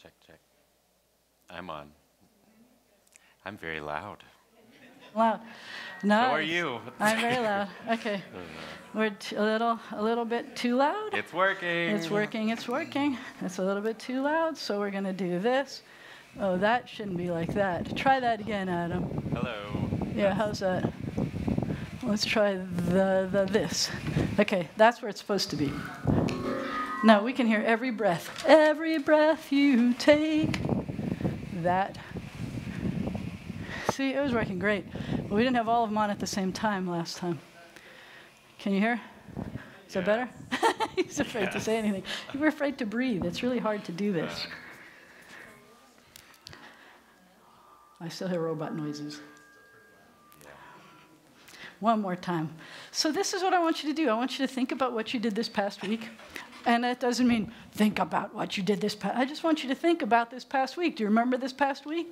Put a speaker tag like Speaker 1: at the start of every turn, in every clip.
Speaker 1: Check, check. I'm on. I'm very loud.
Speaker 2: Loud. No.
Speaker 1: So are you.
Speaker 2: I'm very loud. Okay. We're a little bit too loud.
Speaker 1: It's working.
Speaker 2: It's working. It's working. It's a little bit too loud, so we're going to do this. Oh, that shouldn't be like that. Try that again, Adam.
Speaker 1: Hello.
Speaker 2: Yeah, how's that? Let's try this. Okay, that's where it's supposed to be. Now we can hear every breath. Every breath you take. That. See, it was working great. But we didn't have all of them on at the same time last time. Can you hear? Is that better? He's afraid to say anything. We're afraid to breathe. It's really hard to do this. I still hear robot noises. One more time. So this is what I want you to do. I want you to think about what you did this past week. And that doesn't mean think about what you did this past. I just want you to think about this past week. Do you remember this past week?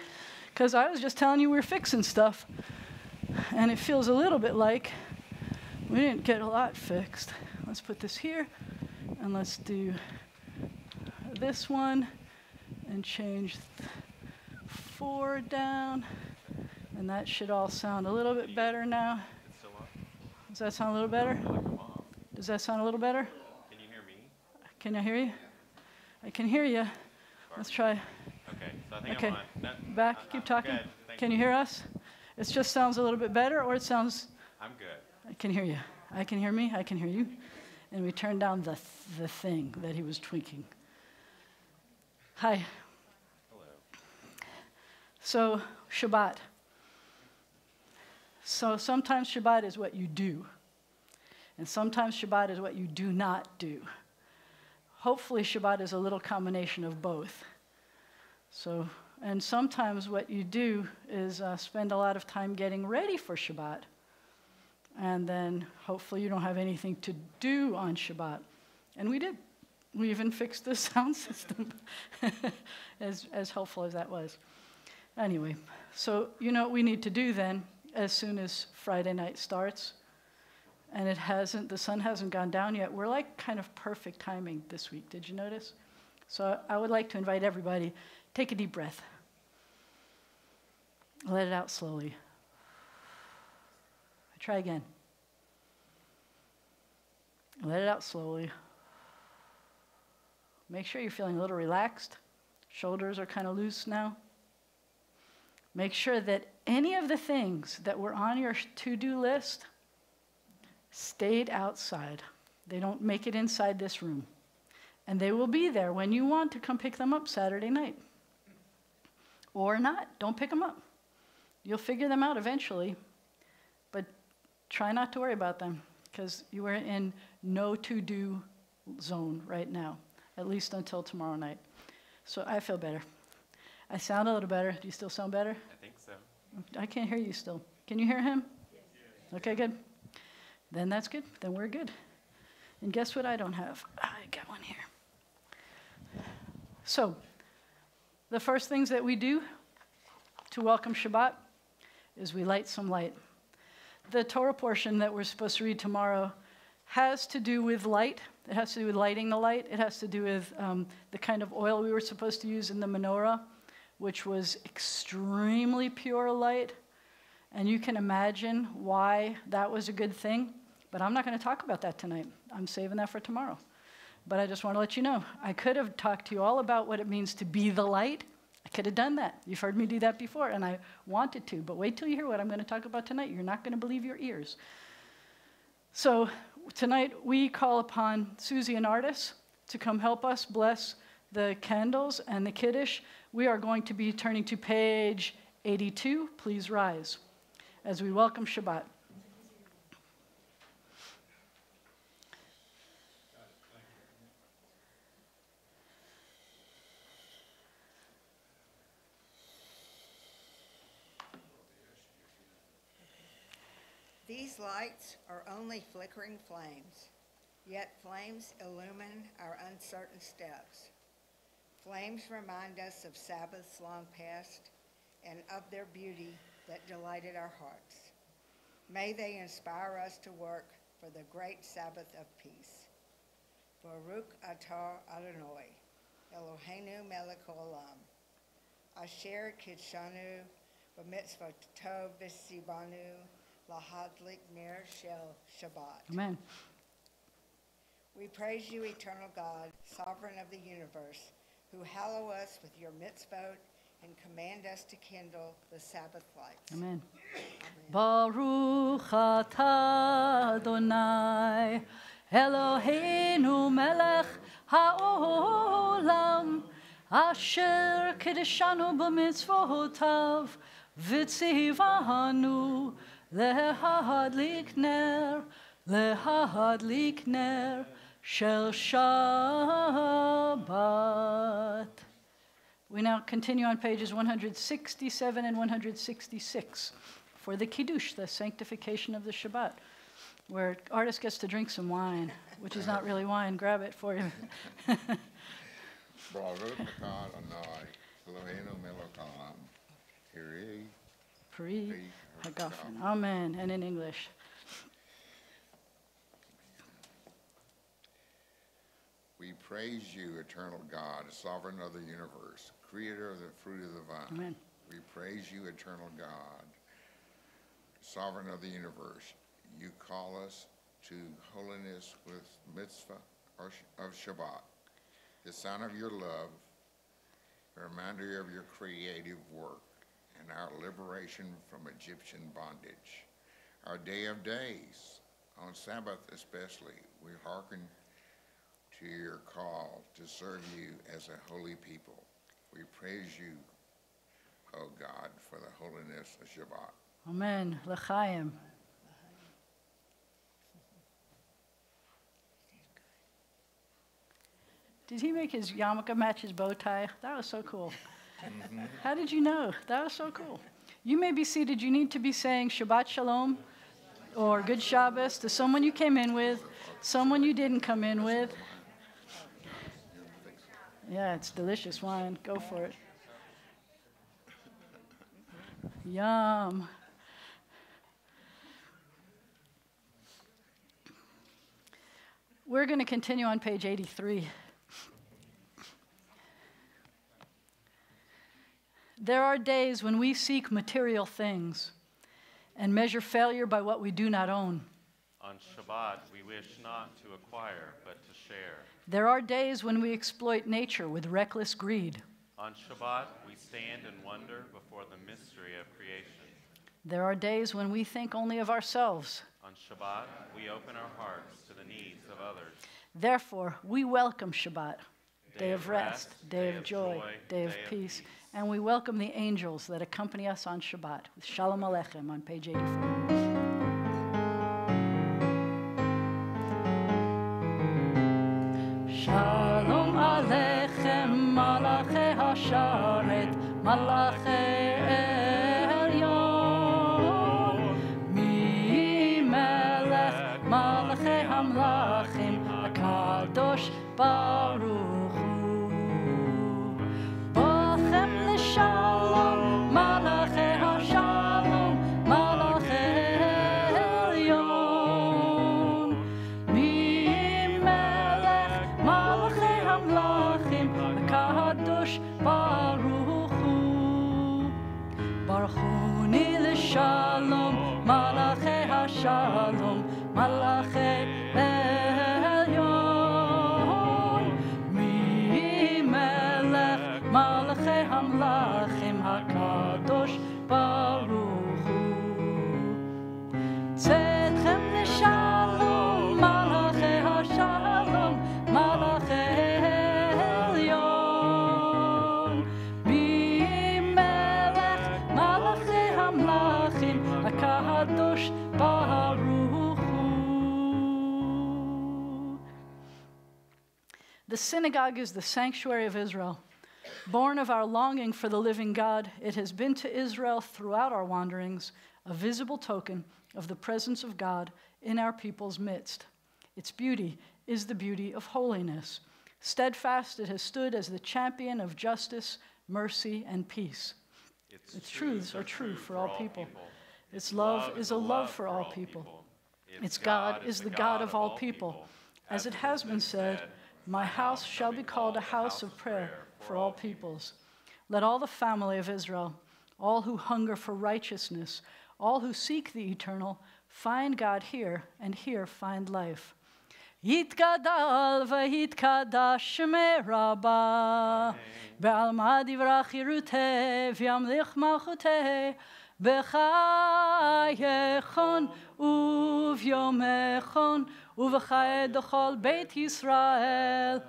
Speaker 2: Because I was just telling you we're fixing stuff. And it feels a little bit like we didn't get a lot fixed. Let's put this here. And let's do this one. And change 4 down. And that should all sound a little bit better now. Does that sound a little better? Does that sound a little better?
Speaker 1: Can you hear me?
Speaker 2: Can I hear you? I can hear you. Let's try.
Speaker 1: Okay, so I think I'm on. No,
Speaker 2: Back, keep talking.
Speaker 1: Good.
Speaker 2: Can you hear us? It just sounds a little bit better, or it sounds...
Speaker 1: I'm good.
Speaker 2: I can hear you. I can hear me. I can hear you. And we turned down the thing that he was tweaking. Hi.
Speaker 1: Hello.
Speaker 2: So, Shabbat. So sometimes Shabbat is what you do. And sometimes Shabbat is what you do not do. Hopefully Shabbat is a little combination of both. So, and sometimes what you do is spend a lot of time getting ready for Shabbat. And then hopefully you don't have anything to do on Shabbat. And we did. We even fixed the sound system, as helpful as that was. Anyway, so you know what we need to do then, as soon as Friday night starts, and the sun hasn't gone down yet. We're like kind of perfect timing this week. Did you notice? So I would like to invite everybody, take a deep breath. Let it out slowly. Try again. Let it out slowly. Make sure you're feeling a little relaxed. Shoulders are kind of loose now. Make sure that any of the things that were on your to-do list stayed outside. They don't make it inside this room. And they will be there when you want to come pick them up Saturday night. Or not. Don't pick them up. You'll figure them out eventually. But try not to worry about them, because you are in no to-do zone right now, at least until tomorrow night. So I feel better. I sound a little better. Do you still sound better?
Speaker 1: I think so.
Speaker 2: I can't hear you still. Can you hear him? Yes. Okay, good. Then that's good. Then we're good. And guess what I don't have? I got one here. So, the first things that we do to welcome Shabbat is we light some light. The Torah portion that we're supposed to read tomorrow has to do with light. It has to do with lighting the light. It has to do with the kind of oil we were supposed to use in the menorah, which was extremely pure light. And you can imagine why that was a good thing. But I'm not going to talk about that tonight. I'm saving that for tomorrow. But I just want to let you know, I could have talked to you all about what it means to be the light. I could have done that. You've heard me do that before, and I wanted to. But wait till you hear what I'm going to talk about tonight. You're not going to believe your ears. So tonight we call upon Susie and Artis to come help us bless the candles and the Kiddush. We are going to be turning to page 82. Please rise as we welcome Shabbat.
Speaker 3: These lights are only flickering flames, yet flames illumine our uncertain steps. Flames remind us of Sabbaths long past and of their beauty that delighted our hearts. May they inspire us to work for the great Sabbath of peace. Baruch atah Adonai, Eloheinu melech haolam. Asher kidshanu b'mitzvot tov v'sibanu lahadlik ner shel Shabbat.
Speaker 2: Amen.
Speaker 3: We praise you, eternal God, sovereign of the universe, who hallow us with your mitzvot and command us to kindle the Sabbath lights.
Speaker 2: Amen.
Speaker 3: Amen.
Speaker 2: Baruch atah Adonai Eloheinu melech haolam asher kiddushanu b'mitzvotav v'tzivanu lehadlik ner shel Shabbat. We now continue on pages 167 and 166 for the Kiddush, the sanctification of the Shabbat, where artist gets to drink some wine, which is not really wine. Grab it for you.
Speaker 4: Baruch atah Adonai Eloheinu melech haolam.
Speaker 2: Pri Hagafen. Amen. And in English.
Speaker 4: We praise you, eternal God, sovereign of the universe, creator of the fruit of the vine.
Speaker 2: Amen.
Speaker 4: We praise you, eternal God, sovereign of the universe. You call us to holiness with mitzvah of Shabbat, the sign of your love, a reminder of your creative work, and our liberation from Egyptian bondage. Our day of days, on Sabbath especially, we hearken to your call to serve you as a holy people. We praise you, O God, for the holiness of Shabbat.
Speaker 2: Amen. L'chaim. Did he make his yarmulke match his bow tie? That was so cool. How did you know? That was so cool. You may be seated. You need to be saying Shabbat Shalom or Good Shabbos to someone you came in with, someone you didn't come in with. Yeah, it's delicious wine. Go for it. Yum. We're going to continue on page 83. There are days when we seek material things and measure failure by what we do not own.
Speaker 1: On Shabbat, we wish not to acquire, but to share.
Speaker 2: There are days when we exploit nature with reckless greed.
Speaker 1: On Shabbat, we stand and wonder before the mystery of creation.
Speaker 2: There are days when we think only of ourselves.
Speaker 1: On Shabbat, we open our hearts to the needs of others.
Speaker 2: Therefore, we welcome Shabbat, day of rest, day of joy, day of peace, and we welcome the angels that accompany us on Shabbat with Shalom Aleichem on page 84. Shalom Aleichem, Malachei HaSharet, Malachei Elyon, Mi Melech, Malachei HaMlachim, HaKadosh Baruch Hu. Bochem L'Shalom, Malachei HaShalom, Malachei Elyon, Mi Melech, Malachei HaMlachim, HaKadosh Baruch Hu. Baruchuni L'Shalom, Malachei HaShalom, Malachei Elyon, Mi Melech, Malachei HaMlachim, HaKadosh Baruch Hu. Tzedchem L'Shalom, Malachei HaShalom, Malachei Elyon, Mi Melech, Malachei HaMlachim, HaKadosh Baruch Hu. The synagogue is the sanctuary of Israel. Born of our longing for the living God, it has been to Israel throughout our wanderings a visible token of the presence of God in our people's midst. Its beauty is the beauty of holiness. Steadfast, it has stood as the champion of justice, mercy, and peace. Its truths are true for all people. Its love is a love for all people. Its God is the God of all people. As it has been said, My house shall be called a house of prayer for all peoples. Let all the family of Israel, all who hunger for righteousness, all who seek the eternal, find God here, and here find life. Yitgadal v'yitkadash shmei Rabbah, be'alma divrach yiruteh, v'yamlich malchuteh, b'chayechon uvyomechon, uv'chayed d'chol Beit Yisrael,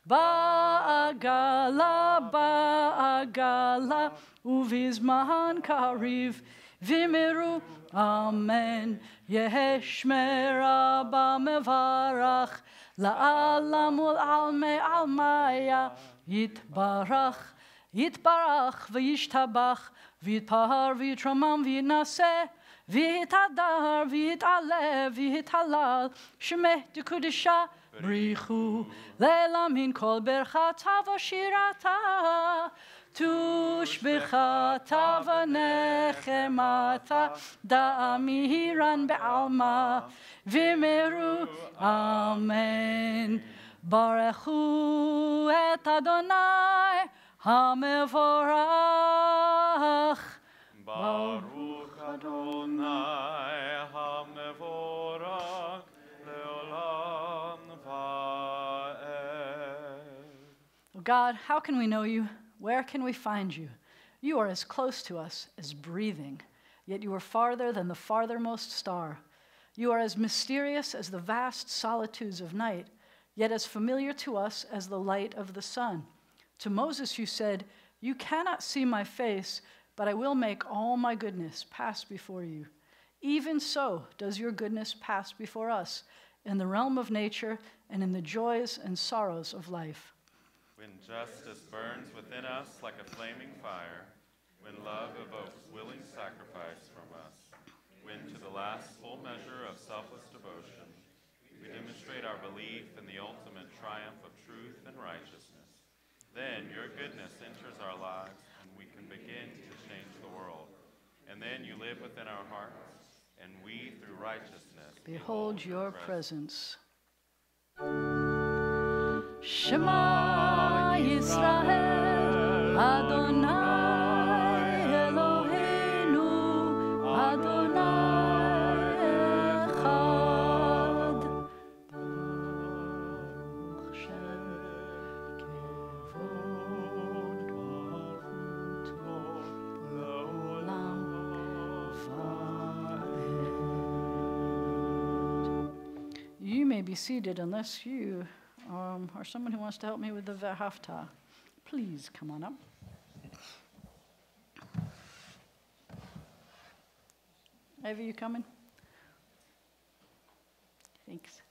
Speaker 2: ba'agala, ba'agala, uvizman kariv, v'miru, amen. Yeheshme Rabba mevarach, la'alam ul'alme almaya, yitbarach, yitbarach, v'yishtabach, v'yitpahar, v'yitramam, v'yitnaseh, v'yitadar, v'yitalev, v'yitalal, shemeh dekudisha, brichu, le'lamin kol berchata v'shirata, tushbechata v'nechemata, da'amiran be'alma, v'meru, amen. Barechu et Adonai, hamevorach.
Speaker 1: Baruch Adonai HaMevorach Leolam Va'ed.
Speaker 2: Oh God, how can we know you? Where can we find you? You are as close to us as breathing, yet you are farther than the farthermost star. You are as mysterious as the vast solitudes of night, yet as familiar to us as the light of the sun. To Moses you said, "You cannot see my face, but I will make all my goodness pass before you." Even so does your goodness pass before us in the realm of nature and in the joys and sorrows of life.
Speaker 1: When justice burns within us like a flaming fire, when love evokes willing sacrifice from us, when to the last full measure of selfless devotion, we demonstrate our belief in the ultimate triumph of truth and righteousness, then your goodness enters our lives and we can begin to change the world. And then you live within our hearts, and we, through righteousness,
Speaker 2: behold your presence. Shema Yisrael, Adonai Eloheinu, Adonai Echad. Baruch Shem Kevod Malchuto Leolam Va'ed. You may be seated unless you or someone who wants to help me with the V'ahavta. Please come on up. Ivy, you coming? Thanks.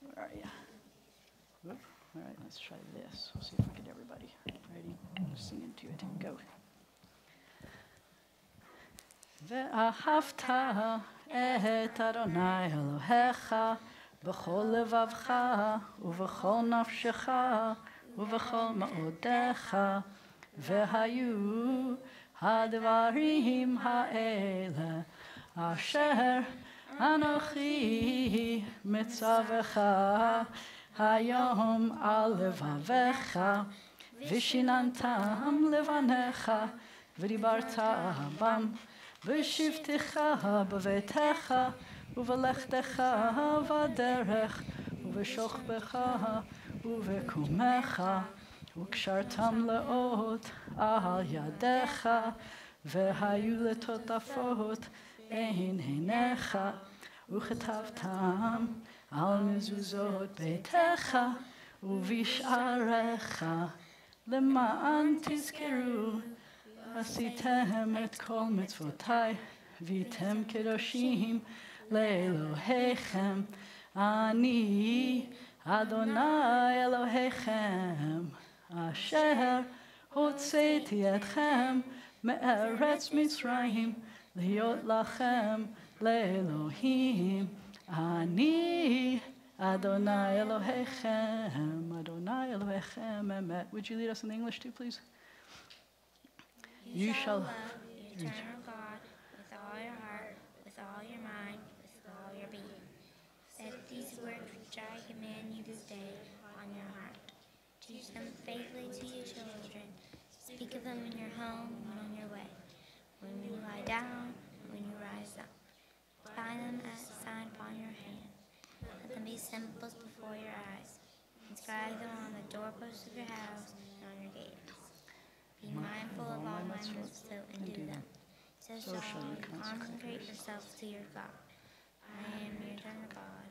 Speaker 2: Where are you? Whoop. All right, let's try this. We'll see if we get everybody. Ready? Sing into it. Go. ואהבת את אדוני אלוהיך בכל לבבך ובכל נפשך ובכל מאודיך, והיו הדברים האלה אשר אנוכי מצווך היום על לבביך, ושיננתם לבניך ודיברת בם בשבתך בביתך ובלכתך בדרך ובשוכבך ובקומך, וקשרתם לאות על ידיך, והיו לטוטפות בין עיניך, וכתבתם על מזוזות ביתך ובשעריך, למען תזכרו עשיתם את כל מצוותיי, והייתם קדושים לאלוהיכם. אני אדוני אלוהיכם, אשר הוצאתי אתכם מארץ מצרים, להיות לכם לאלוהים. אני אדוני אלוהיכם, אדוני אלוהיכם אמת. Would you lead us in English too, please?
Speaker 5: You shall love the eternal God with all your heart, all your mind, with all your being. Set these words which I command you this day on your heart. Teach them faithfully to your children. Speak of them in your home and on your way. When you lie down and when you rise up. Bind them as a sign upon your hand. Let them be symbols before your eyes. Inscribe them on the doorposts of your house and on your gates. Be mindful of all my mitzvot and do them. So shall you consecrate yourselves to your God. I am your eternal God,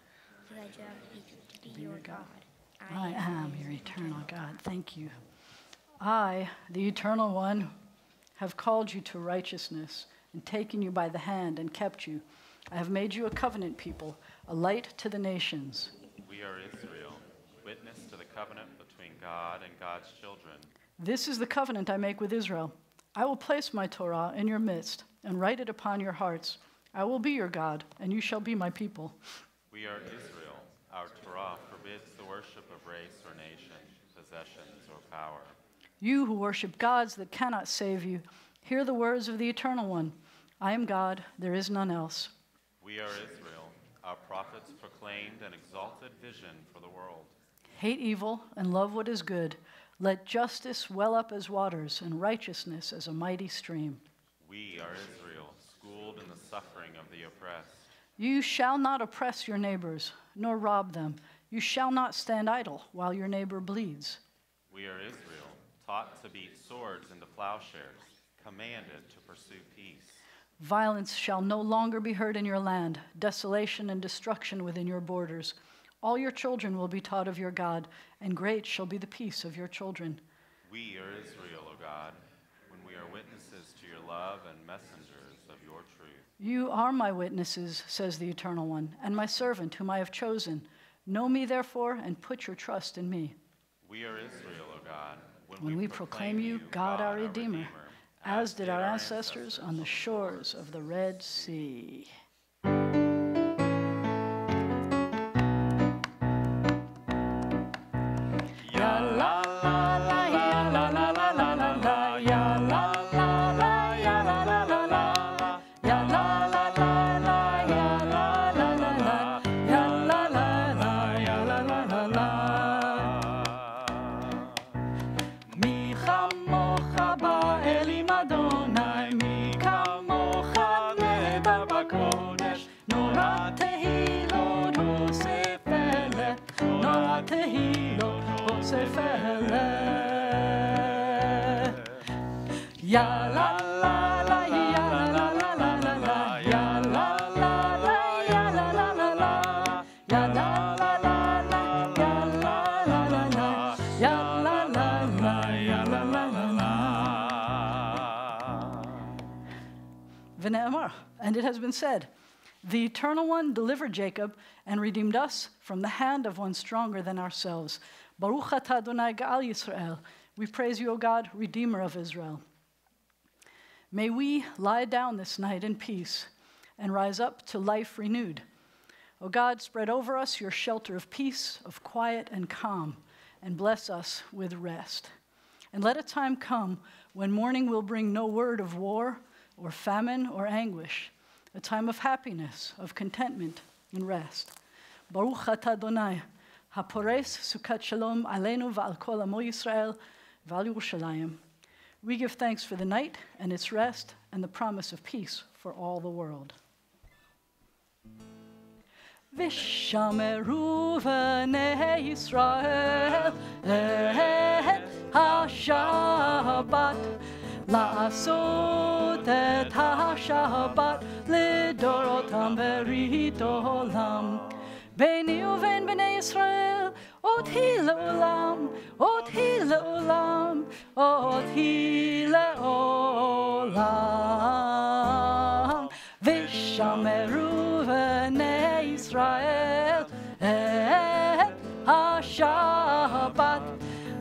Speaker 5: who led you out of Egypt to be your God.
Speaker 2: I am your eternal God. Thank you. I, the Eternal One, have called you to righteousness and taken you by the hand and kept you. I have made you a covenant people, a light to the nations.
Speaker 1: We are Israel, witness to the covenant between God and God's children.
Speaker 2: This is the covenant I make with Israel. I will place my Torah in your midst and write it upon your hearts. I will be your God, and you shall be my people.
Speaker 1: We are Israel. Our Torah forbids the worship of race or nation, possessions or power.
Speaker 2: You who worship gods that cannot save you, hear the words of the Eternal One. I am God, there is none else.
Speaker 1: We are Israel. Our prophets proclaimed an exalted vision for the world.
Speaker 2: Hate evil and love what is good. Let justice well up as waters and righteousness as a mighty stream.
Speaker 1: We are Israel, schooled in the suffering of the oppressed.
Speaker 2: You shall not oppress your neighbors, nor rob them. You shall not stand idle while your neighbor bleeds.
Speaker 1: We are Israel, taught to beat swords into plowshares, commanded to pursue peace.
Speaker 2: Violence shall no longer be heard in your land, desolation and destruction within your borders. All your children will be taught of your God, and great shall be the peace of your children.
Speaker 1: We are Israel, O God, when we are witnesses to your love and messengers of your truth.
Speaker 2: You are my witnesses, says the Eternal One, and my servant whom I have chosen. Know me, therefore, and put your trust in me.
Speaker 1: We are Israel, O God,
Speaker 2: when we proclaim you, God our Redeemer, as did our ancestors on the shores of the Red Sea. And it has been said, the Eternal One delivered Jacob and redeemed us from the hand of one stronger than ourselves. Baruch atah Adonai Ga'al Yisrael. We praise you, O God, Redeemer of Israel. May we lie down this night in peace and rise up to life renewed. O God, spread over us your shelter of peace, of quiet and calm, and bless us with rest. And let a time come when morning will bring no word of war or famine or anguish, a time of happiness, of contentment and rest. Baruch atah Adonai, hapores sukat shalom aleinu va'al kol amo Yisrael v'al Yerushalayim. We give thanks for the night and its rest and the promise of peace for all the world. V'shameru v'nei Yisrael et ha-Shabbat לעשות את השבת לדורותם ברית עולם. ביני ובין בני ישראל עוד היא לעולם, עוד היא לעולם, עוד היא לעולם. ושמרו בני ישראל את השבת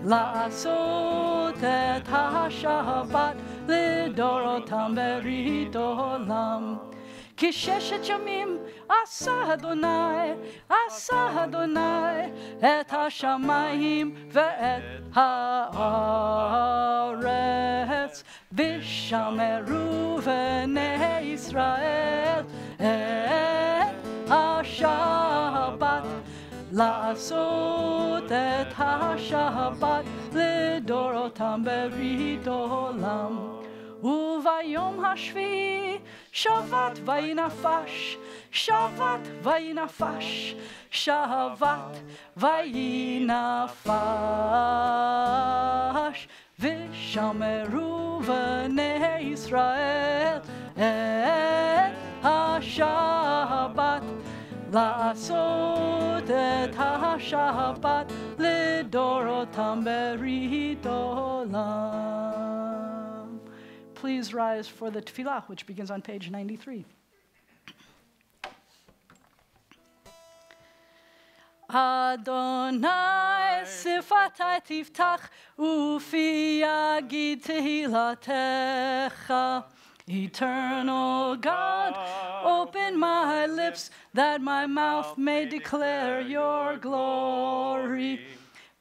Speaker 2: לעשות את השבת לדורותם ברית עולם. כי ששת ימים עשה אדוני את השמיים ואת הארץ, ושמרו בני ישראל לעשות את השבת לדורותם ברית עולם. וביום השביעי שבת ויהי נפש, שבת ויהי נפש, שבת ויהי נפש. ושמרו בני ישראל את השבת, לעשות את השבת לדורותם ברית עולם. Please rise for the tefillah, which begins on page 93. Adonai sifatai tiftach ufi yagid tehilatecha. Eternal God, open my lips that my mouth may declare your glory.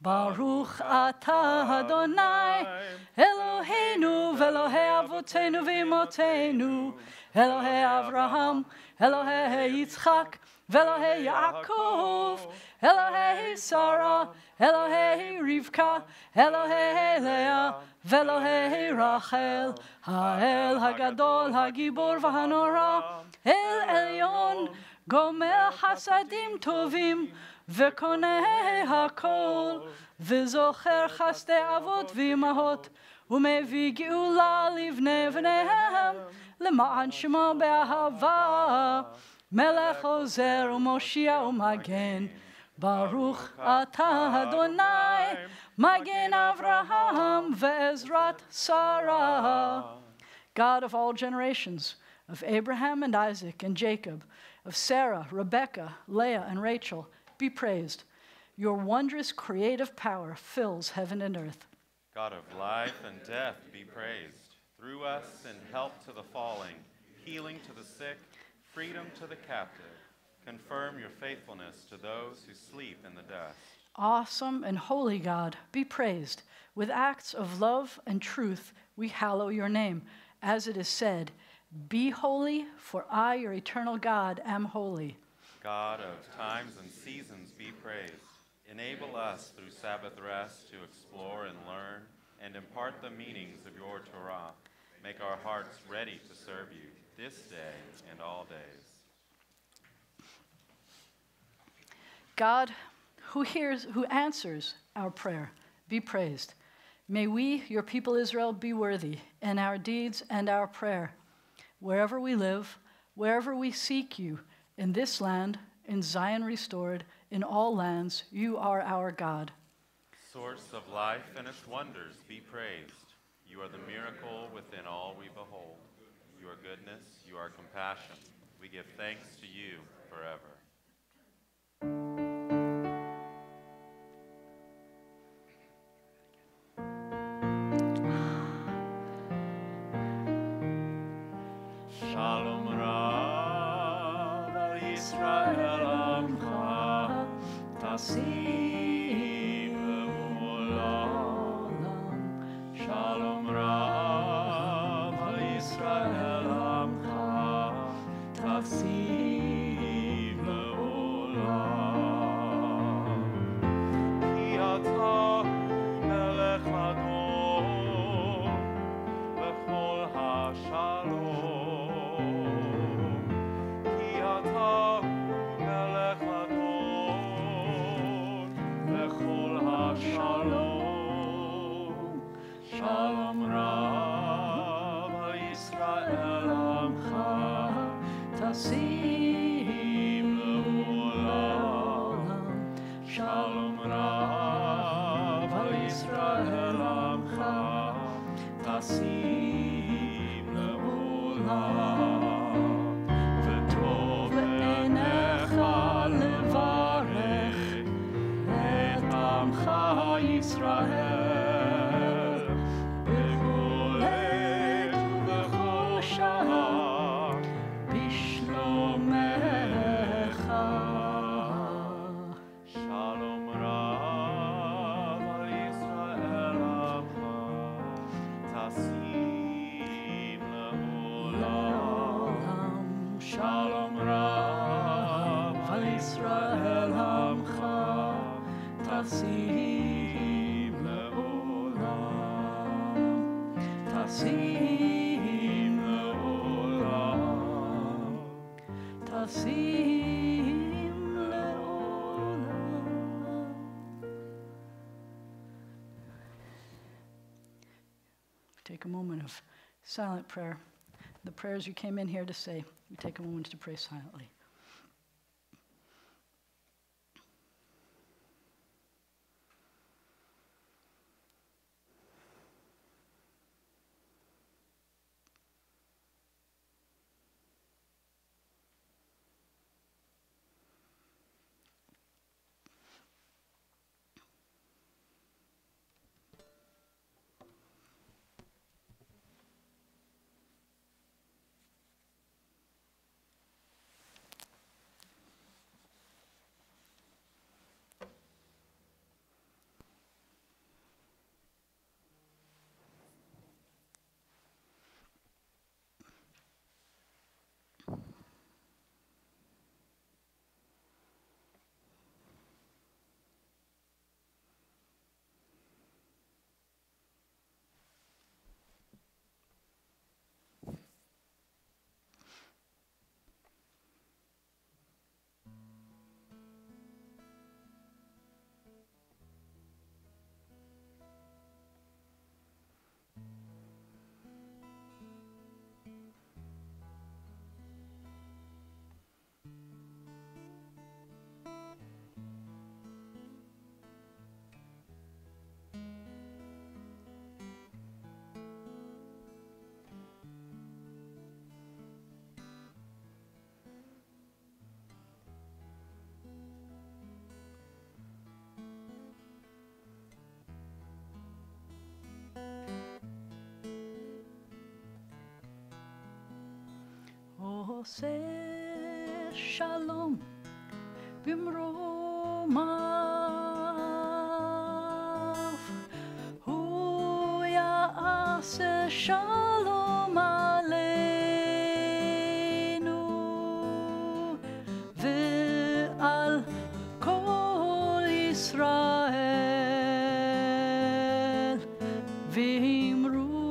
Speaker 2: Baruch atah Adonai, Eloheinu ve'Elohei avotenu v'imotenu, Elohei Avraham, Elohei Yitzchak, ve'Elohei Yaakov, Elohei Sarah, Elohei Rivka, Elohei Leah, ve'Elohei Rachel, Ha'el Hagadol, Hagibor v'Hanora, El Elyon, Gomer Hasadim Tovim, וקונה הכל, וזוכר חסדי אבות ואמהות, ומביא גאולה לבני בניהם, למען שמו באהבה, מלך עוזר ומושיע ומגן. ברוך אתה אדוני, מגן אברהם ועזרת שרה. God of all generations, of Abraham and Isaac and Jacob, of Sarah, Rebekah, Leah, and Rachel, be praised. Your wondrous creative power fills heaven and earth.
Speaker 1: God of life and death, be praised. Through us and help to the falling, healing to the sick, freedom to the captive. Confirm your faithfulness to those who sleep in the dust.
Speaker 2: Awesome and holy God, be praised. With acts of love and truth, we hallow your name. As it is said, be holy, for I, your eternal God, am holy.
Speaker 1: God of times and seasons, be praised. Enable us through Sabbath rest to explore and learn and impart the meanings of your Torah. Make our hearts ready to serve you this day and all days.
Speaker 2: God, who answers our prayer, be praised. May we, your people Israel, be worthy in our deeds and our prayer. Wherever we live, wherever we seek you, in this land, in Zion restored, in all lands, you are our God.
Speaker 1: Source of life and its wonders, be praised. You are the miracle within all we behold. Your goodness, your compassion, we give thanks to you forever. Shalom Rav al Yisrael Amcha Tasim Le'olam. Shalom Rav al Yisrael Amcha Tasim Le'olam. Ki atah melech adon b'chol ha'shalom. Shalom Rav al Yisrael Amcha Tasim Le'olam. Shalom Rav al Yisrael Amcha Tasim Le'olam. V'tov b'einecha levarech et Amcha Yisrael. Shalom Rav al Yisrael Amcha
Speaker 2: Take a moment of silent prayer. The prayers you came in here to say, we take a moment to pray silently. עושה שלום במרומיו, הוא יעשה שלום עלינו ועל כל ישראל, ואמרו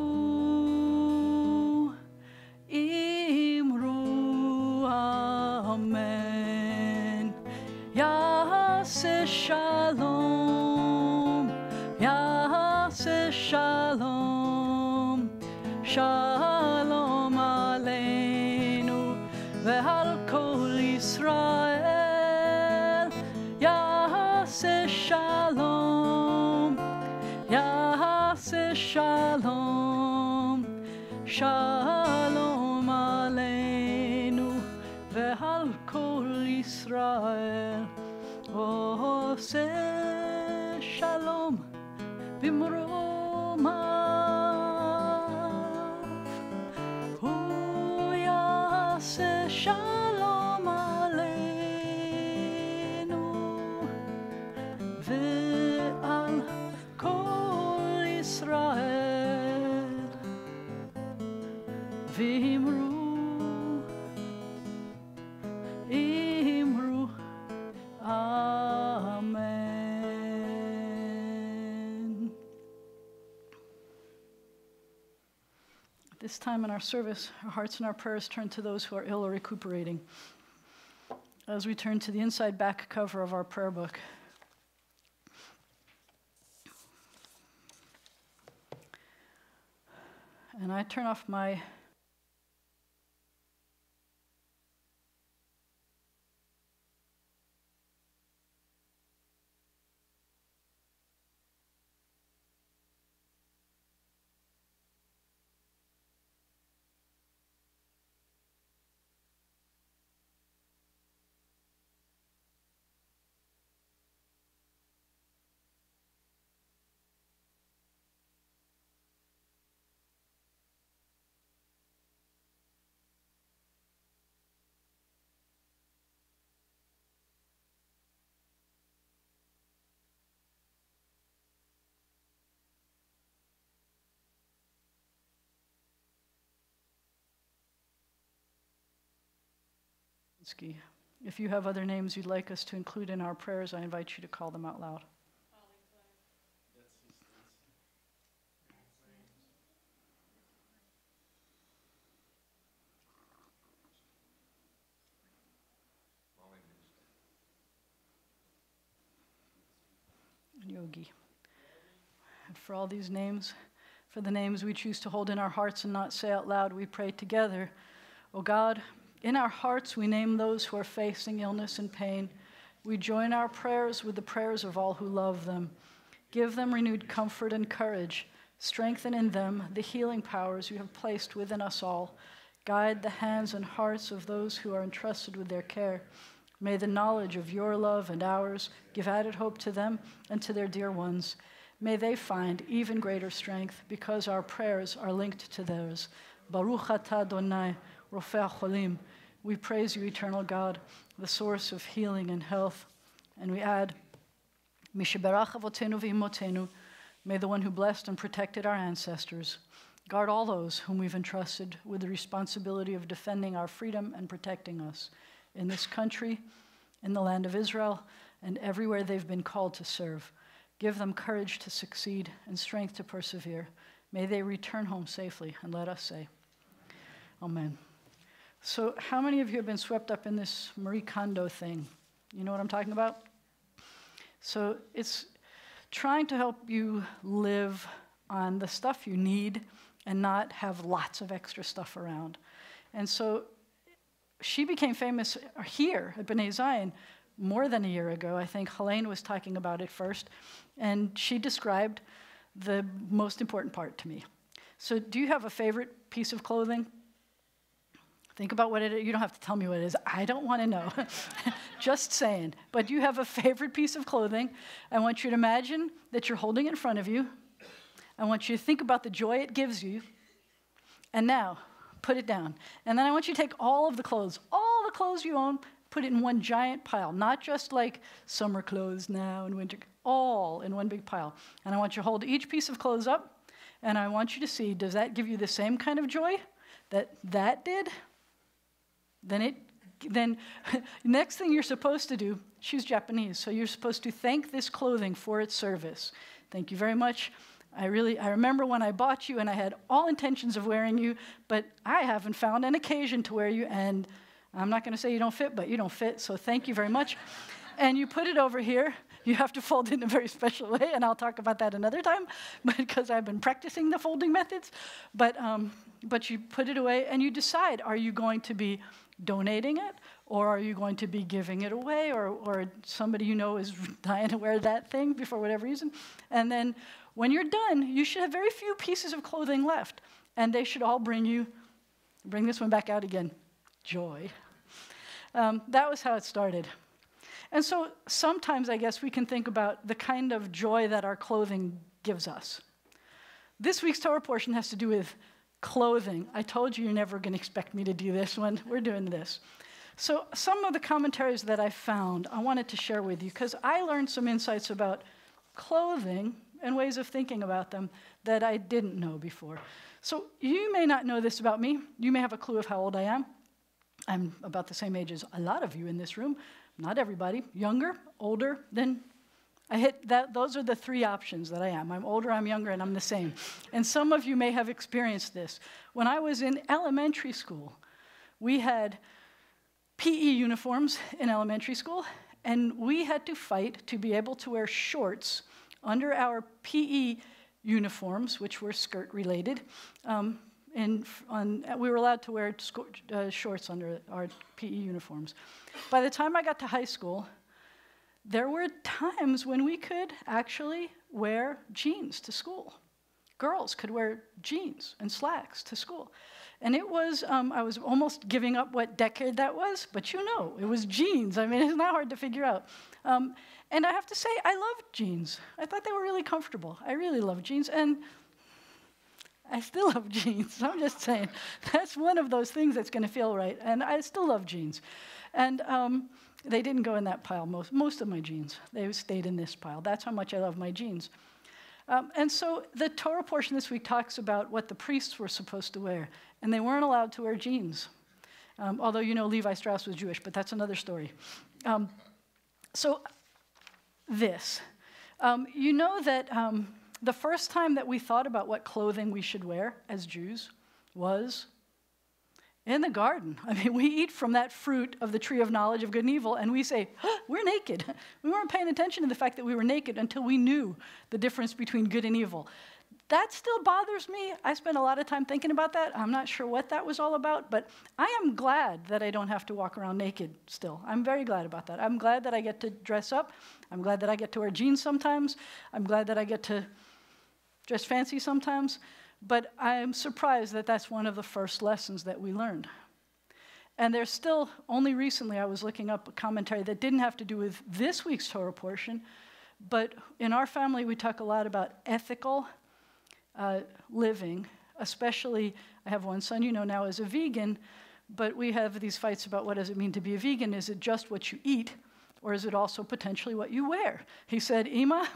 Speaker 2: אמן. יעשה שלום, יעשה שלום, שלום עלינו ועל כל ישראל. יעשה שלום, יעשה שלום, שלום עלינו ועל כל ישראל. עושה שלום במרומיו, הוא יעשה שלום עלינו ועל כל ישראל, ואמרו Amen. At this time in our service, our hearts and our prayers turn to those who are ill or recuperating. As we turn to the inside back cover of our prayer book, and I turn off my if you have other names you'd like us to include in our prayers, I invite you to call them out loud. Yogi. And for all these names, for the names we choose to hold in our hearts and not say out loud, we pray together. O God, in our hearts we name those who are facing illness and pain. We join our prayers with the prayers of all who love them. Give them renewed comfort and courage. Strengthen in them the healing powers you have placed within us all. Guide the hands and hearts of those who are entrusted with their care. May the knowledge of your love and ours give added hope to them and to their dear ones. May they find even greater strength because our prayers are linked to theirs. Baruch atah Adonai, Rofei HaCholim. We praise you, eternal God, the source of healing and health. And we add, Misheberach avotenu v'imotenu. May the one who blessed and protected our ancestors guard all those whom we've entrusted with the responsibility of defending our freedom and protecting us in this country, in the land of Israel, and everywhere they've been called to serve. Give them courage to succeed and strength to persevere. May they return home safely, and let us say, Amen. So how many of you have been swept up in this Marie Kondo thing? You know what I'm talking about? So it's trying to help you live on the stuff you need and not have lots of extra stuff around. And so she became famous here at B'nai Zion more than a year ago. I think Helene was talking about it first, and she described the most important part to me. So do you have a favorite piece of clothing? Think about what it is. You don't have to tell me what it is. I don't want to know. Just saying. But you have a favorite piece of clothing. I want you to imagine that you're holding it in front of you. I want you to think about the joy it gives you. And now, put it down. And then I want you to take all the clothes you own, put it in one giant pile. Not just like summer clothes now and winter, all in one big pile. And I want you to hold each piece of clothes up. And I want you to see, does that give you the same kind of joy that did? Then next thing you're supposed to do, she's Japanese, so you're supposed to thank this clothing for its service. Thank you very much. I remember when I bought you and I had all intentions of wearing you, but I haven't found an occasion to wear you, and I'm not going to say you don't fit, but you don't fit, so thank you very much. And you put it over here. You have to fold it in a very special way, and I'll talk about that another time, because I've been practicing the folding methods. But you put it away, and you decide, are you going to be donating it, or are you going to be giving it away, or somebody you know is dying to wear that thing for whatever reason. And then when you're done, you should have very few pieces of clothing left, and they should all bring this one back out again, joy. That was how it started. And so sometimes I guess we can think about the kind of joy that our clothing gives us. This week's Torah portion has to do with clothing. I told you you're never going to expect me to do this one. We're doing this. So some of the commentaries that I found, I wanted to share with you, because I learned some insights about clothing and ways of thinking about them that I didn't know before. So you may not know this about me. You may have a clue of how old I am. I'm about the same age as a lot of you in this room. Not everybody. Younger, older, then I hit that. Those are the three options that I am. I'm older, I'm younger, and I'm the same. And some of you may have experienced this. When I was in elementary school, we had PE uniforms in elementary school, and we had to fight to be able to wear shorts under our PE uniforms, which were skirt-related. We were allowed to wear shorts under our PE uniforms. By the time I got to high school, there were times when we could actually wear jeans to school. Girls could wear jeans and slacks to school. And it was, I was almost giving up what decade that was, but you know, it was jeans. I mean, it's not hard to figure out. And I have to say, I loved jeans. I thought they were really comfortable. I really loved jeans, and I still love jeans. I'm just saying, that's one of those things that's going to feel right, and I still love jeans. And they didn't go in that pile, most of my jeans. They stayed in this pile. That's how much I love my jeans. And so the Torah portion this week talks about what the priests were supposed to wear, and they weren't allowed to wear jeans. Although, you know, Levi Strauss was Jewish, but that's another story. You know that the first time that we thought about what clothing we should wear as Jews was in the garden. I mean, we eat from that fruit of the tree of knowledge of good and evil, and we say, we're naked. We weren't paying attention to the fact that we were naked until we knew the difference between good and evil. That still bothers me. I spent a lot of time thinking about that. I'm not sure what that was all about, but I am glad that I don't have to walk around naked still. I'm very glad about that. I'm glad that I get to dress up. I'm glad that I get to wear jeans sometimes. I'm glad that I get to dress fancy sometimes. But I'm surprised that that's one of the first lessons that we learned. And there's still, only recently I was looking up a commentary that didn't have to do with this week's Torah portion, but in our family we talk a lot about ethical living, especially, I have one son you know now is a vegan, but we have these fights about what does it mean to be a vegan. Is it just what you eat, or is it also potentially what you wear? He said, Ima,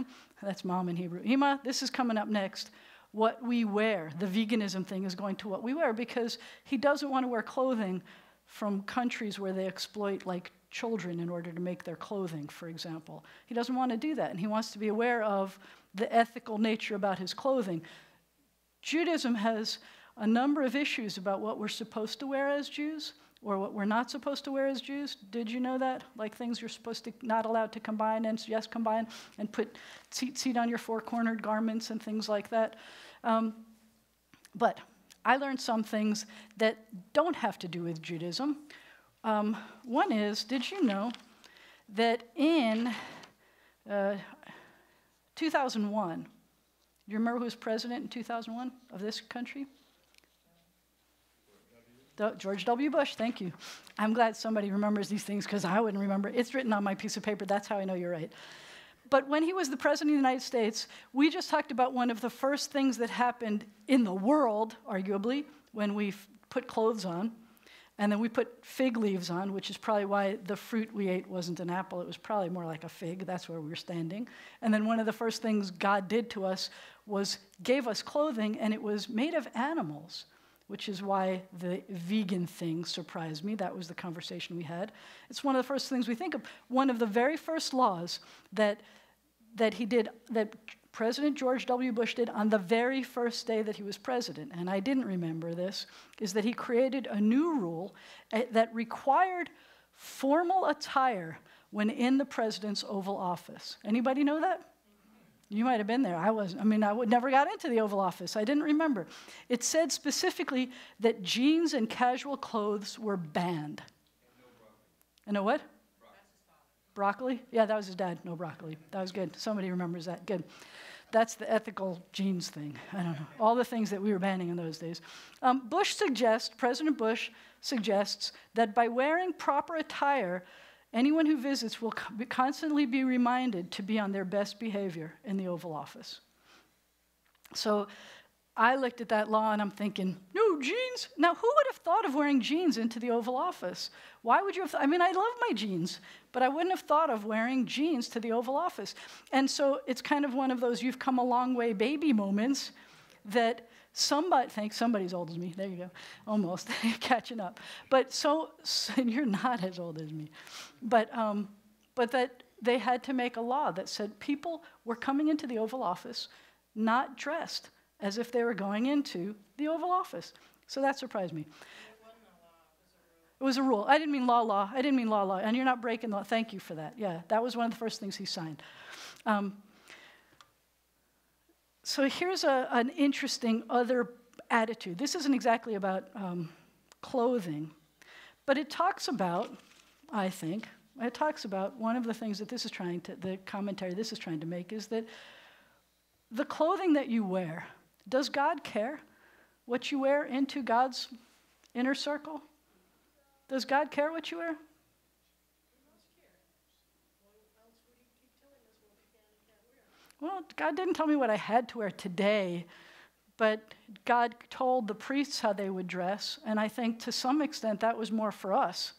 Speaker 2: that's mom in Hebrew, Ima, this is coming up next. What we wear, the veganism thing is going to what we wear, because he doesn't want to wear clothing from countries where they exploit like children in order to make their clothing, for example. He doesn't want to do that, and he wants to be aware of the ethical nature about his clothing. Judaism has a number of issues about what we're supposed to wear as Jews or what we're not supposed to wear as Jews. Did you know that? Like things you're supposed to, not allowed to combine, and yes, combine, and put tzitzit on your four-cornered garments and things like that. But I learned some things that don't have to do with Judaism. One is, did you know that in 2001, do you remember who was president in 2001 of this country? George W. Bush, thank you. I'm glad somebody remembers these things because I wouldn't remember. It's written on my piece of paper. That's how I know you're right. But when he was the president of the United States, we just talked about one of the first things that happened in the world, arguably, when we put clothes on. And then we put fig leaves on, which is probably why the fruit we ate wasn't an apple. It was probably more like a fig. That's where we were standing. And then one of the first things God did to us was gave us clothing, and it was made of animals, which is why the vegan thing surprised me. That was the conversation we had. It's one of the first things we think of. One of the very first laws that he did, that President George W. Bush did on the very first day that he was president, and I didn't remember this, is that he created a new rule that required formal attire when in the president's Oval Office. Anybody know that? You might have been there. I wasn't. I mean, I never got into the Oval Office. I didn't remember. It said specifically that jeans and casual clothes were banned. And no what? Broccoli? Yeah, that was his dad. No broccoli. That was good. Somebody remembers that. Good. That's the ethical jeans thing. I don't know. All the things that we were banning in those days. President Bush suggests that by wearing proper attire, anyone who visits will constantly be reminded to be on their best behavior in the Oval Office. So I looked at that law and I'm thinking, no, jeans? Now, who would have thought of wearing jeans into the Oval Office? Why would you have? I mean, I love my jeans, but I wouldn't have thought of wearing jeans to the Oval Office. And so it's kind of one of those you've come a long way baby moments that think somebody's old as me. There you go. Almost. Catching up. But and you're not as old as me. But that they had to make a law that said people were coming into the Oval Office not dressed as if they were going into the Oval Office. So that surprised me. It was a rule. I didn't mean law. I didn't mean law. And you're not breaking the law. Thank you for that. Yeah, that was one of the first things he signed. So here's an interesting other attitude. This isn't exactly about clothing, but it talks about, I think, one of the things that the commentary this is trying to make is that the clothing that you wear, does God care what you wear into God's inner circle? Does God care what you wear? Well, God didn't tell me what I had to wear today, but God told the priests how they would dress, and I think to some extent that was more for us,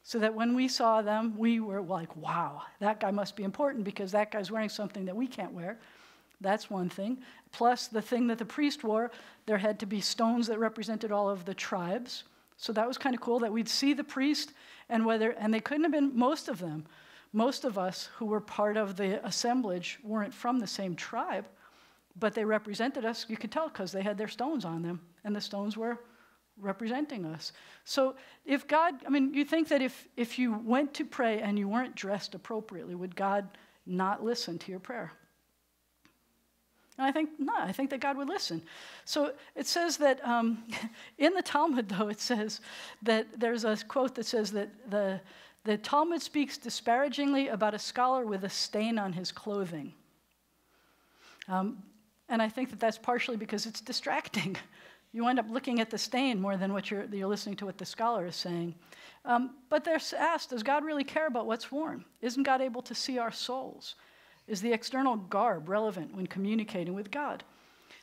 Speaker 2: so that when we saw them, we were like, wow, that guy must be important because that guy's wearing something that we can't wear. That's one thing. Plus, the thing that the priest wore, there had to be stones that represented all of the tribes. So that was kind of cool that we'd see the priest, and they couldn't have been most of them. Most of us who were part of the assemblage weren't from the same tribe, but they represented us. You could tell because they had their stones on them, and the stones were representing us. So if God, I mean, you think that if you went to pray and you weren't dressed appropriately, would God not listen to your prayer? And I think, no, I think that God would listen. So it says that, in the Talmud, though, it says that there's a quote that says that the Talmud speaks disparagingly about a scholar with a stain on his clothing. And I think that that's partially because it's distracting. You end up looking at the stain more than what you're listening to what the scholar is saying. But they're asked, does God really care about what's worn? Isn't God able to see our souls? Is the external garb relevant when communicating with God?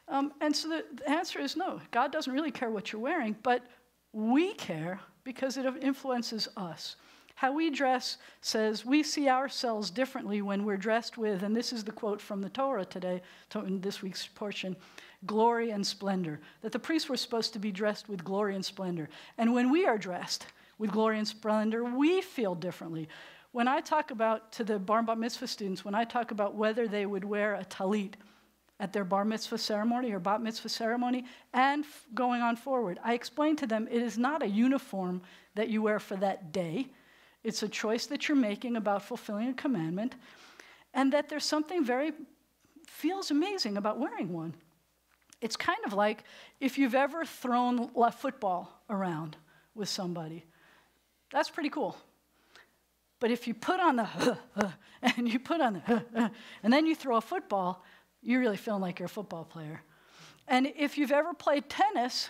Speaker 2: And so the answer is no. God doesn't really care what you're wearing, but we care because it influences us. How we dress says we see ourselves differently when we're dressed with, and this is the quote from the Torah today, in this week's portion, glory and splendor. That the priests were supposed to be dressed with glory and splendor. And when we are dressed with glory and splendor, we feel differently. When I talk about, to the bar mitzvah students, when I talk about whether they would wear a talit at their bar mitzvah ceremony or bat mitzvah ceremony, and going on forward, I explain to them it is not a uniform that you wear for that day. It's a choice that you're making about fulfilling a commandment, and that there's something feels amazing about wearing one. It's kind of like if you've ever thrown a football around with somebody. That's pretty cool. But if you put on the and you put on the and then you throw a football, you're really feeling like you're a football player. And if you've ever played tennis,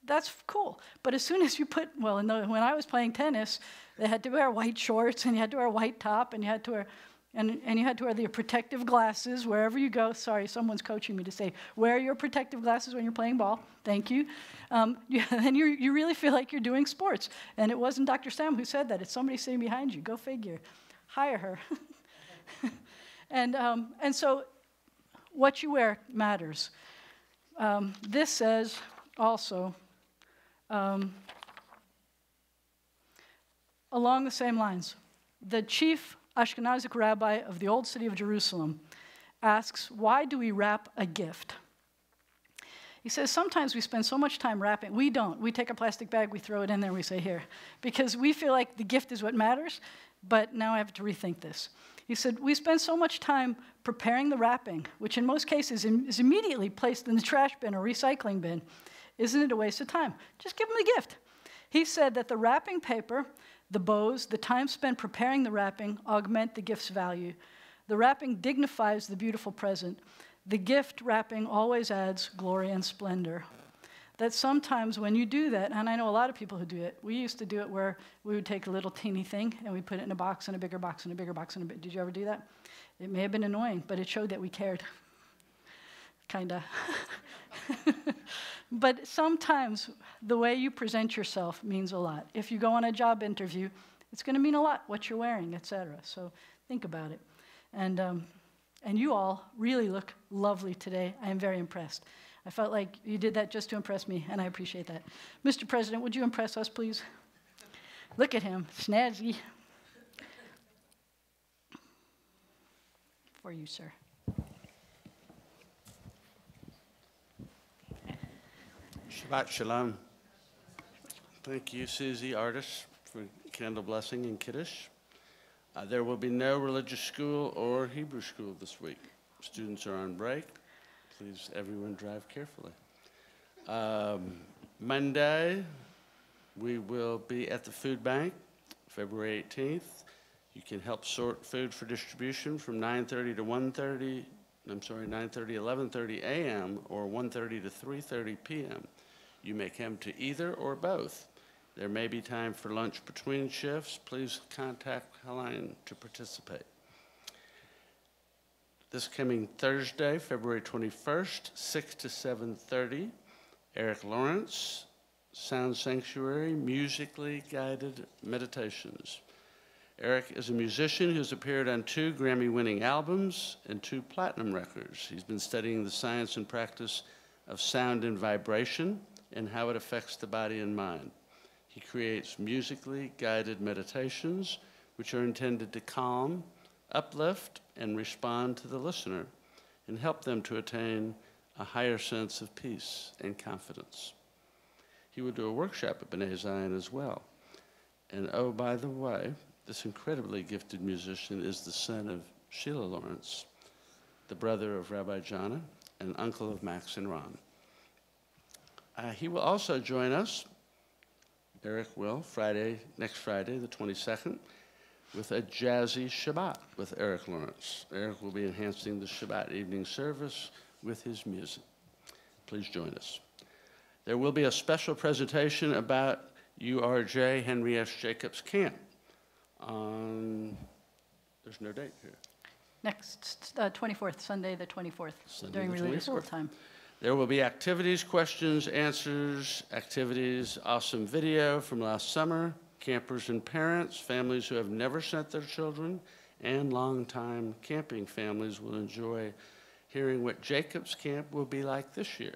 Speaker 2: that's cool. But as soon as you when I was playing tennis, they had to wear white shorts, and you had to wear a white top, and you had to wear, and you had to wear the protective glasses wherever you go. Sorry, someone's coaching me to say, wear your protective glasses when you're playing ball. Thank you. And you really feel like you're doing sports. And it wasn't Dr. Sam who said that. It's somebody sitting behind you. Go figure. Hire her. And so what you wear matters. This says also, along the same lines, the chief Ashkenazic rabbi of the old city of Jerusalem asks, why do we wrap a gift? He says, sometimes we spend so much time wrapping. We don't. We take a plastic bag, we throw it in there, and we say, here. Because we feel like the gift is what matters, but now I have to rethink this. He said, we spend so much time preparing the wrapping, which in most cases is immediately placed in the trash bin or recycling bin. Isn't it a waste of time? Just give them the gift. He said that the wrapping paper, the bows, the time spent preparing the wrapping augment the gift's value. The wrapping dignifies the beautiful present. The gift wrapping always adds glory and splendor. That sometimes when you do that, and I know a lot of people who do it, we used to do it where we would take a little teeny thing and we'd put it in a box and a bigger box and a bigger box. Did you ever do that? It may have been annoying, but it showed that we cared. Kinda. But sometimes the way you present yourself means a lot. If you go on a job interview, it's going to mean a lot what you're wearing, etc. So think about it. And you all really look lovely today. I am very impressed. I felt like you did that just to impress me, and I appreciate that. Mr. President, would you impress us, please? Look at him, snazzy. For you, sir.
Speaker 6: Shabbat Shalom. Thank you, Susie Artis, for candle blessing and Kiddush. There will be no religious school or Hebrew school this week. Students are on break. Please, everyone, drive carefully. Monday, we will be at the food bank, February 18th. You can help sort food for distribution from 9:30 to 11:30 a.m. or 1:30 to 3:30 p.m. You may come to either or both. There may be time for lunch between shifts. Please contact Helene to participate. This coming Thursday, February 21st, 6 to 7:30, Eric Lawrence, Sound Sanctuary, musically guided meditations. Eric is a musician who's appeared on 2 Grammy-winning albums and 2 platinum records. He's been studying the science and practice of sound and vibration and how it affects the body and mind. He creates musically guided meditations which are intended to calm, uplift, and respond to the listener and help them to attain a higher sense of peace and confidence. he will do a workshop at B'nai Zion as well. And oh, by the way, this incredibly gifted musician is the son of Sheila Lawrence, the brother of Rabbi Jana, and uncle of Max and Ron. He will also join us, Eric will, next Friday, the 22nd, with a jazzy Shabbat with Eric Lawrence. Eric will be enhancing the Shabbat evening service with his music. Please join us. There will be a special presentation about URJ Henry S. Jacobs Camp on, there's no date here.
Speaker 2: Next 24th, Sunday the 24th,
Speaker 6: Sunday
Speaker 2: during
Speaker 6: the
Speaker 2: religious
Speaker 6: 24th.
Speaker 2: time.
Speaker 6: There will be activities, questions, answers, awesome video from last summer, campers and parents, families who have never sent their children, and longtime camping families will enjoy hearing what Jacobs Camp will be like this year.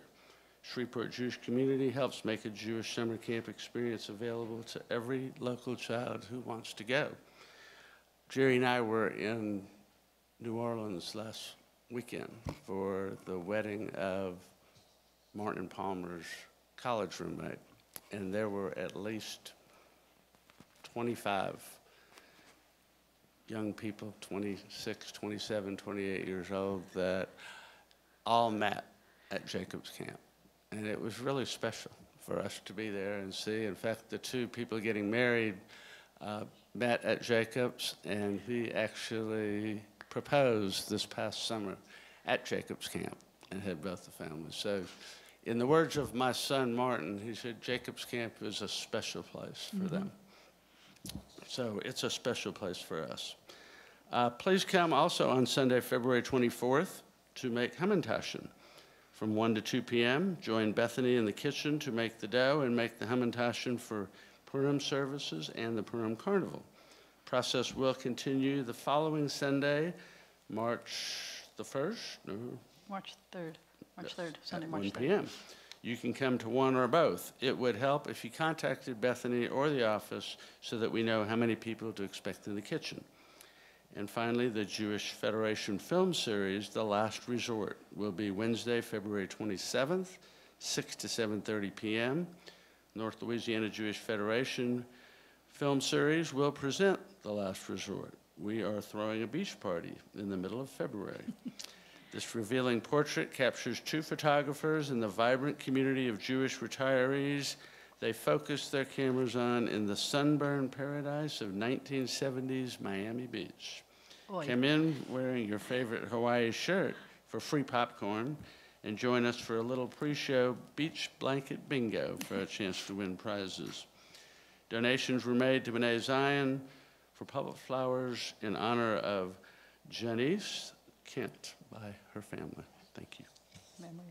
Speaker 6: Shreveport Jewish Community helps make a Jewish summer camp experience available to every local child who wants to go. Jerry and I were in New Orleans last weekend for the wedding of Martin Palmer's college roommate, and there were at least 25 young people, 26, 27, 28 years old, that all met at Jacobs Camp. And it was really special for us to be there and see. In fact, the two people getting married met at Jacobs, and he actually proposed this past summer at Jacobs Camp and had both the families. So in the words of my son, Martin, he said, Jacobs Camp is a special place for them. So it's a special place for us. Please come also on Sunday, February 24th, to make Hamantaschen. From 1 to 2 p.m., join Bethany in the kitchen to make the dough and make the Hamantaschen for Purim services and the Purim Carnival. Process will continue the following Sunday, March the 1st? No.
Speaker 2: March 3rd. March 3rd, Sunday,
Speaker 6: At
Speaker 2: March
Speaker 6: 1
Speaker 2: 3rd.
Speaker 6: p.m. You can come to one or both. It would help if you contacted Bethany or the office so that we know how many people to expect in the kitchen. And finally, the Jewish Federation film series, The Last Resort, will be Wednesday, February 27th, 6 to 7:30 p.m. North Louisiana Jewish Federation film series will present The Last Resort. We are throwing a beach party in the middle of February. This revealing portrait captures two photographers in the vibrant community of Jewish retirees they focused their cameras on in the sunburned paradise of 1970s Miami Beach.
Speaker 2: Boy.
Speaker 6: Come in wearing your favorite Hawaii shirt for free popcorn and join us for a little pre-show beach blanket bingo for a chance to win prizes. Donations were made to B'nai Zion for public flowers in honor of Janice Kent by her family. Thank you.
Speaker 2: Memory.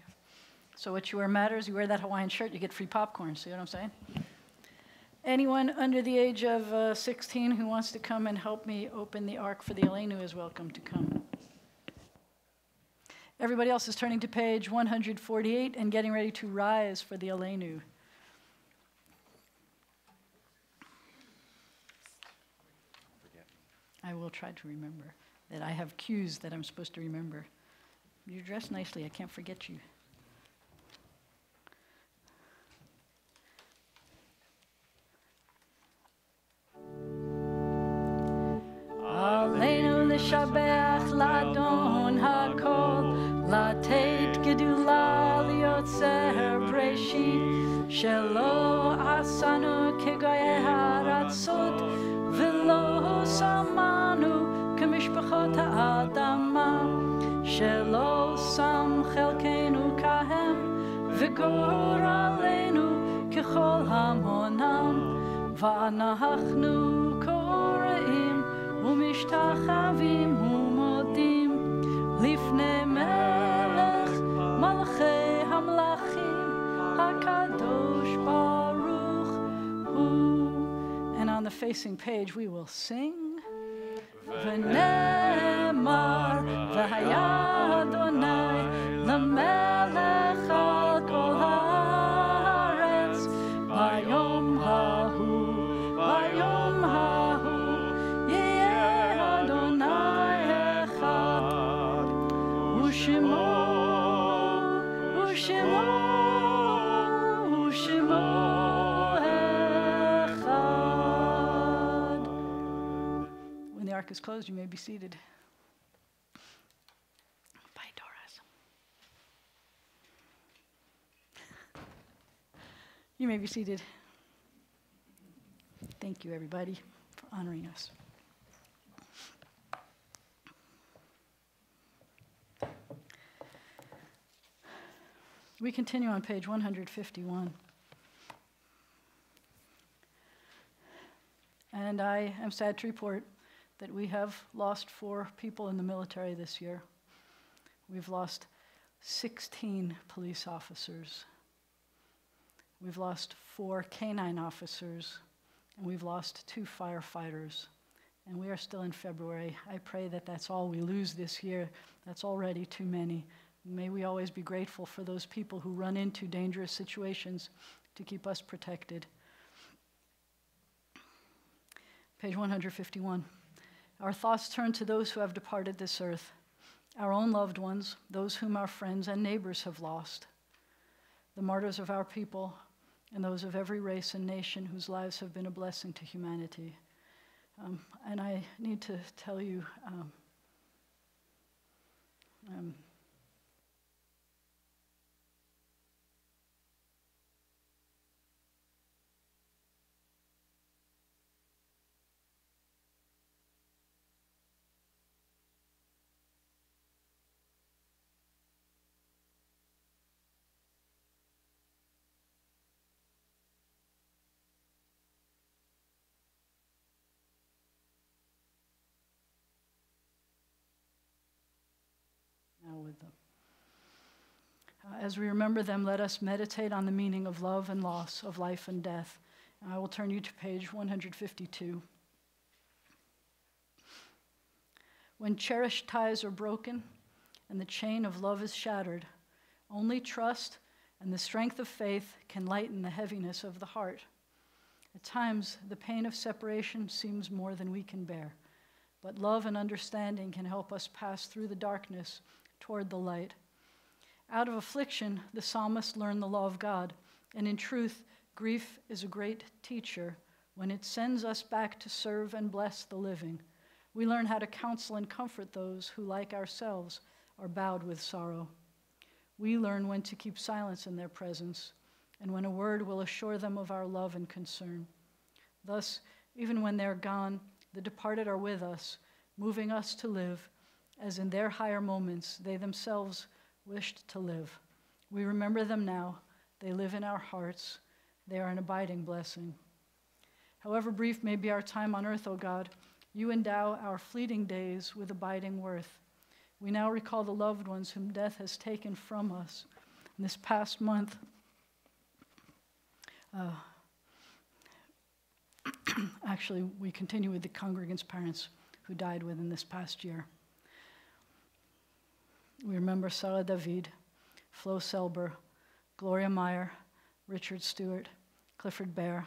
Speaker 2: So what you wear matters. You wear that Hawaiian shirt, you get free popcorn. See what I'm saying? Anyone under the age of 16 who wants to come and help me open the Ark for the Aleinu is welcome to come. Everybody else is turning to page 148 and getting ready to rise for the Aleinu. I will try to remember that I have cues that I'm supposed to remember. You dress nicely. I can't forget you. Aleinu l'shabech l'adon hakol, l'tet gedula liotzer breshit, shelo asanu kegoye haratzot, v'lo samanu k'mishpachot ha'adama, shelo sam chelkenu kahem, v'gor aleinu k'chol hamonam, v'anachnu koreim, ומשתחווים ומודים לפני מלך מלכי המלכים הקדוש ברוך הוא. And on the facing page we will sing ונאמר והיה אדוני למלך על כל הארץ ביום ההוא ביום ההוא Ushimo, Ushimo, Ushimo. ark is closed. You may be seated. Bye, Doris. You may be seated. Thank you, everybody, for honoring us. We continue on page 151. And I am sad to report that we have lost 4 people in the military this year. We've lost 16 police officers. We've lost 4 canine officers, and we've lost 2 firefighters. And we are still in February. I pray that that's all we lose this year. That's already too many. May we always be grateful for those people who run into dangerous situations to keep us protected. Page 151. Our thoughts turn to those who have departed this earth, our own loved ones, those whom our friends and neighbors have lost, the martyrs of our people, and those of every race and nation whose lives have been a blessing to humanity. And I need to tell you, with them. As we remember them, let us meditate on the meaning of love and loss, of life and death. And I will turn you to page 152. When cherished ties are broken and the chain of love is shattered, only trust and the strength of faith can lighten the heaviness of the heart. At times, the pain of separation seems more than we can bear, but love and understanding can help us pass through the darkness toward the light. Out of affliction, the psalmist learned the law of God, and in truth, grief is a great teacher when it sends us back to serve and bless the living. We learn how to counsel and comfort those who, like ourselves, are bowed with sorrow. We learn when to keep silence in their presence, and when a word will assure them of our love and concern. Thus, even when they're gone, the departed are with us, moving us to live, as in their higher moments they themselves wished to live. We remember them now. They live in our hearts. They are an abiding blessing. However brief may be our time on earth, O God, you endow our fleeting days with abiding worth. We now recall the loved ones whom death has taken from us. In this past month, actually, we continue with the congregants' parents who died within this past year. We remember Sarah David, Flo Selber, Gloria Meyer, Richard Stewart, Clifford Bear,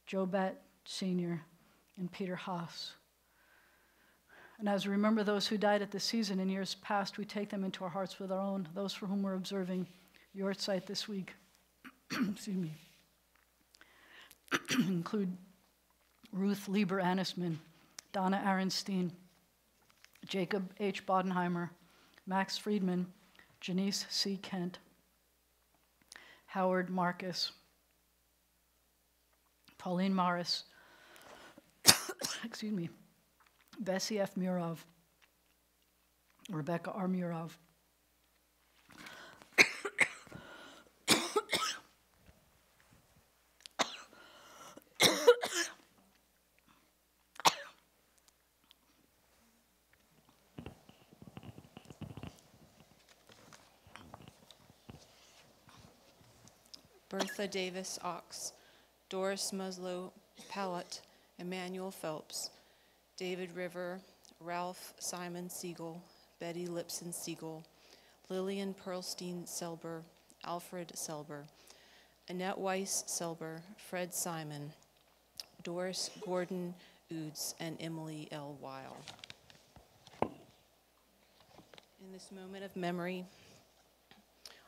Speaker 2: Joe Batt Sr., and Peter Haas. And as we remember those who died at the season in years past, we take them into our hearts with our own, those for whom we're observing your site this week. Excuse me. Include Ruth Lieber Anisman, Donna Arenstein, Jacob H. Bodenheimer, Max Friedman, Janice C. Kent, Howard Marcus, Pauline Morris, excuse me, Bessie F. Murov, Rebecca R. Murov,
Speaker 7: Bertha Davis Ox, Doris Muslow Pallett, Emmanuel Phelps, David River, Ralph Simon Siegel, Betty Lipson Siegel, Lillian Pearlstein Selber, Alfred Selber, Annette Weiss Selber, Fred Simon, Doris Gordon Oods, and Emily L. Weil. In this moment of memory,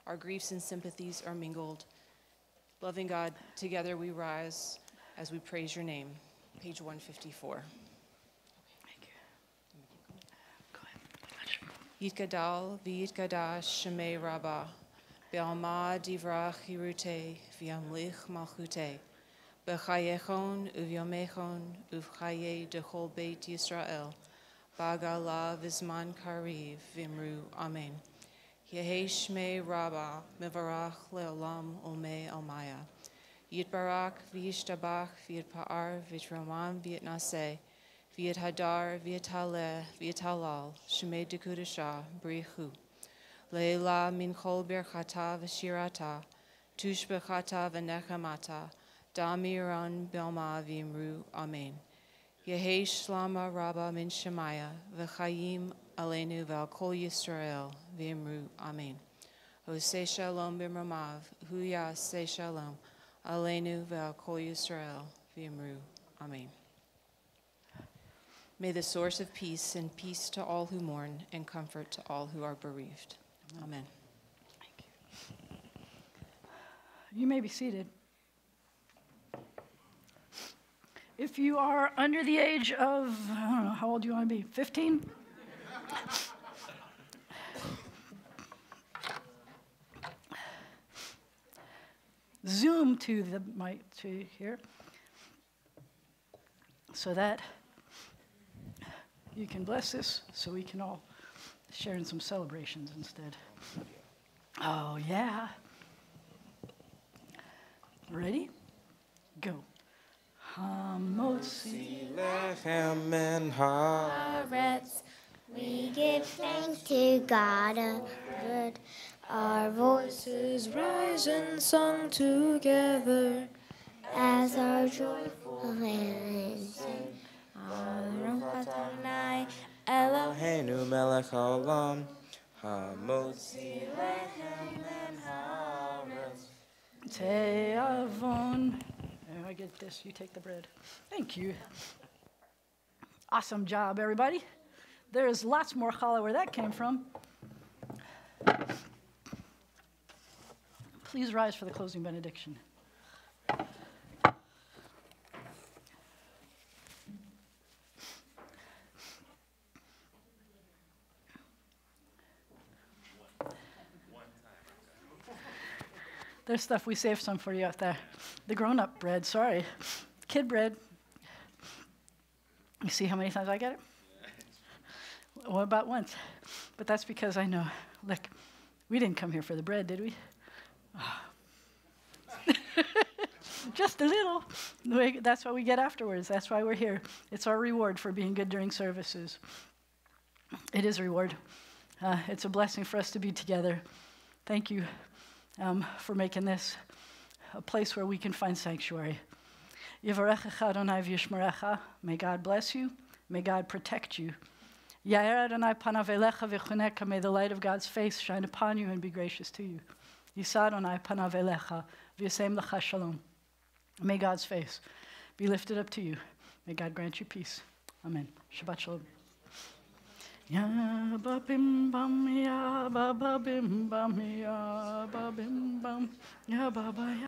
Speaker 7: our griefs and sympathies are mingled. Loving God, together we rise as we praise your name. Page 154.
Speaker 2: Thank you.
Speaker 7: Yitgadal v'yitgadash Shemei Rabbah. Be'alma divrach hirute v'yamlich malchute. B'chayechon uvyomechon uvchaye dechol beit Yisrael. Ba'gala v'zman kariv v'imru amen. Yehi Shmei Rabbah mevarach le'olam olmei almaya. Yitbarak v'yishtabach v'yitpa'ar v'yitraman v'yitnaseh. V'yit hadar, v'yit haleh, v'yit halal, shemei dekudasha, brichu. Leila min kol berchata v'shirata, tush bechata v'nechamata, damiran belma v'imru, amen. Yehi shlama rabba min shemaya, v'chayim aleinu v'al kol Yisrael, v'imru, amen. Oseh shalom b'mramav, huya se shalom, aleinu v'al kol Yisrael, v'imru, amen. May the source of peace send peace to all who mourn and comfort to all who are bereaved. Amen.
Speaker 2: You may be seated. If you are under the age of, I don't know, how old do you want to be? 15? Zoom to the mic to here so that you can bless this so we can all share in some celebrations instead. Oh, yeah. Ready? Go. Hamotzi
Speaker 8: lechem and haaretz.
Speaker 5: We give thanks to God of good. Our voices
Speaker 8: Rise and sung together.
Speaker 5: as our joyful hands sing. Baruch Adonai Elohim.
Speaker 8: Eloheinu melech haolam. Hamotzi lechem and haaretz.
Speaker 2: Te'avon. I get this. You take the bread. Thank you. Awesome job, everybody. There's lots more challah where that came from. Please rise for the closing benediction. There's stuff we saved some for you out there. The grown-up bread, sorry. Kid bread. You see how many times I get it? What about once? But that's because I know. Look, we didn't come here for the bread, did we? Oh. Just a little. That's what we get afterwards. That's why we're here. It's our reward for being good during services. It is a reward. It's a blessing for us to be together. Thank you for making this a place where we can find sanctuary. Yivarechecha Adonai v'yishmerecha. May God bless you. May God protect you. Yair Adonai panav elecha v'chuneka. May the light of God's face shine upon you and be gracious to you. Yisa Adonai panav elecha v'yasem lecha shalom. May God's face be lifted up to you. May God grant you peace. Amen. Shabbat shalom. Ya ba bim bam ya ba ba bim bam ya ba bim bam ya ba ba ya.